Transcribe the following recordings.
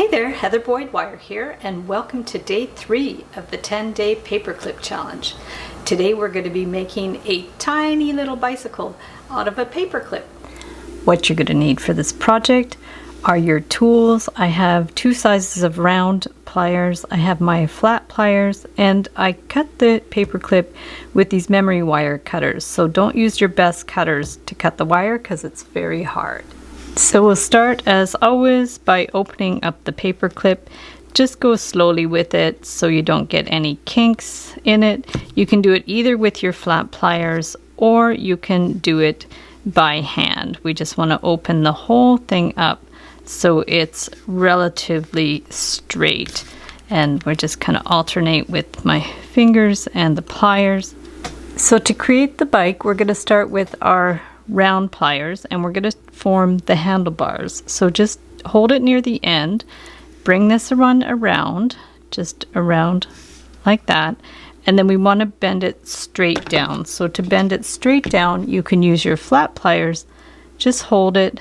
Hey there, Heather Boyd Wire here, and welcome to day 3 of the 10-day paperclip challenge. Today we're going to be making a tiny little bicycle out of a paperclip. What you're going to need for this project are your tools. I have 2 sizes of round pliers, I have my flat pliers, and I cut the paperclip with these memory wire cutters. So don't use your best cutters to cut the wire because it's very hard. So we'll start as always by opening up the paperclip. Just go slowly with it so you don't get any kinks in it. You can do it either with your flat pliers or you can do it by hand. We just want to open the whole thing up so it's relatively straight, and we're just kind of alternate with my fingers and the pliers. So to create the bike, we're going to start with our round pliers and we're going to form the handlebars. So just hold it near the end, bring this around, just around like that, and then we want to bend it straight down. So to bend it straight down, you can use your flat pliers, just hold it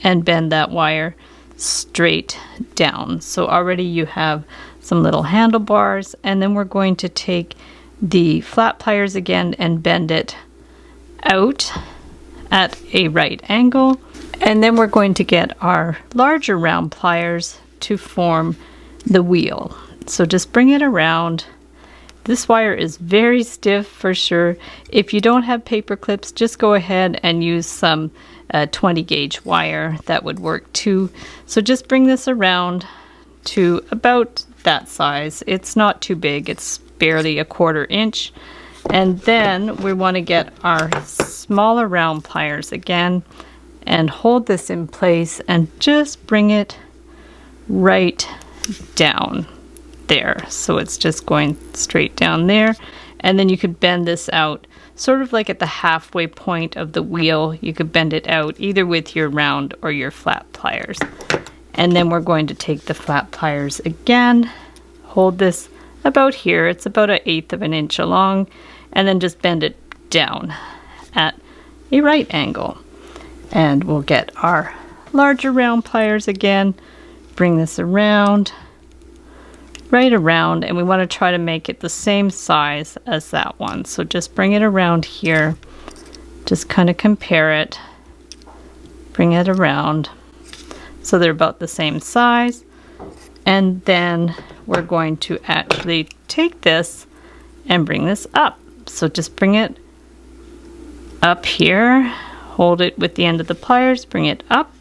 and bend that wire straight down. So already you have some little handlebars, and then we're going to take the flat pliers again and bend it out at a right angle, and then we're going to get our larger round pliers to form the wheel. So just bring it around. This wire is very stiff for sure. If you don't have paper clips, just go ahead and use some 20 gauge wire. That would work too. So just bring this around to about that size. It's not too big, it's barely a 1/4 inch. And then we want to get our smaller round pliers again and hold this in place and just bring it right down there. So it's just going straight down there. And then you could bend this out sort of like at the halfway point of the wheel. You could bend it out either with your round or your flat pliers. And then we're going to take the flat pliers again, hold this about here. It's about 1/8 of an inch along, and then just bend it down at a right angle. And we'll get our larger round pliers again, bring this around, right around, and we want to try to make it the same size as that one. So just bring it around here, just kind of compare it, bring it around so they're about the same size. And then we're going to actually take this and bring this up. So just bring it up here, hold it with the end of the pliers, bring it up,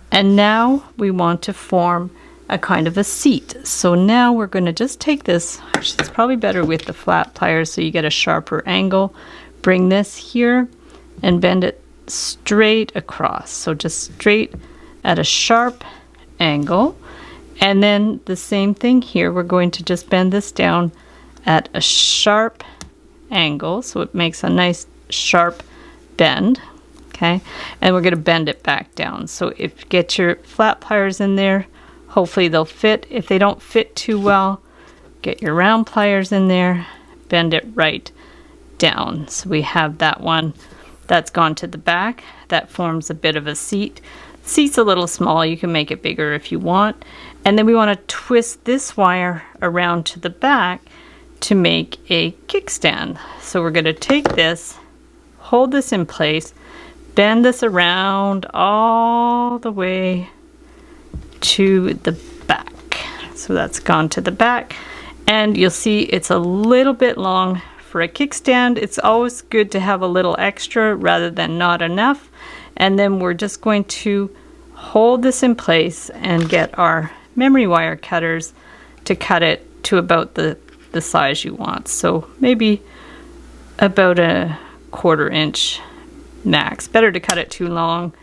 and now we want to form a kind of a seat. So now we're going to just take this, actually it's probably better with the flat pliers so you get a sharper angle, bring this here and bend it straight across. So just straight at a sharp angle. And then the same thing here, we're going to just bend this down at a sharp angle so it makes a nice sharp bend. Okay, and we're going to bend it back down. So if you get your flat pliers in there, hopefully they'll fit. If they don't fit too well, get your round pliers in there, bend it right down. So we have that one that's gone to the back. That forms a bit of a seat. Seat's a little small, you can make it bigger if you want. And then we want to twist this wire around to the back to make a kickstand. So we're going to take this, hold this in place, bend this around all the way to the back. So that's gone to the back, and you'll see it's a little bit long for a kickstand. It's always good to have a little extra rather than not enough. And then we're just going to hold this in place and get our memory wire cutters to cut it to about the size you want. So maybe about a 1/4 inch max. Better to cut it too long.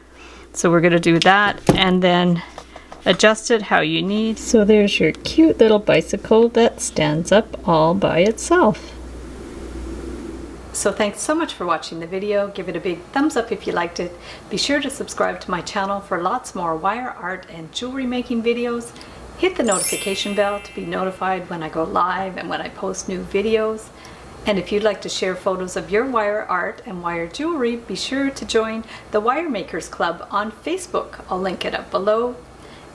So we're going to do that and then adjust it how you need. So there's your cute little bicycle that stands up all by itself. So thanks so much for watching the video. Give it a big thumbs up if you liked it. Be sure to subscribe to my channel for lots more wire art and jewelry making videos. Hit the notification bell to be notified when I go live and when I post new videos. And if you'd like to share photos of your wire art and wire jewelry, be sure to join the Wire Makers Club on Facebook. I'll link it up below.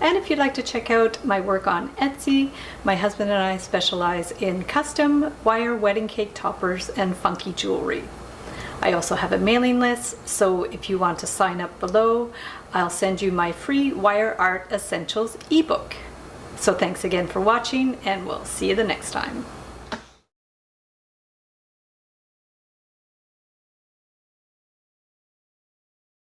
And if you'd like to check out my work on Etsy, my husband and I specialize in custom wire wedding cake toppers and funky jewelry. I also have a mailing list, so if you want to sign up below, I'll send you my free Wire Art Essentials ebook. So thanks again for watching, and we'll see you the next time.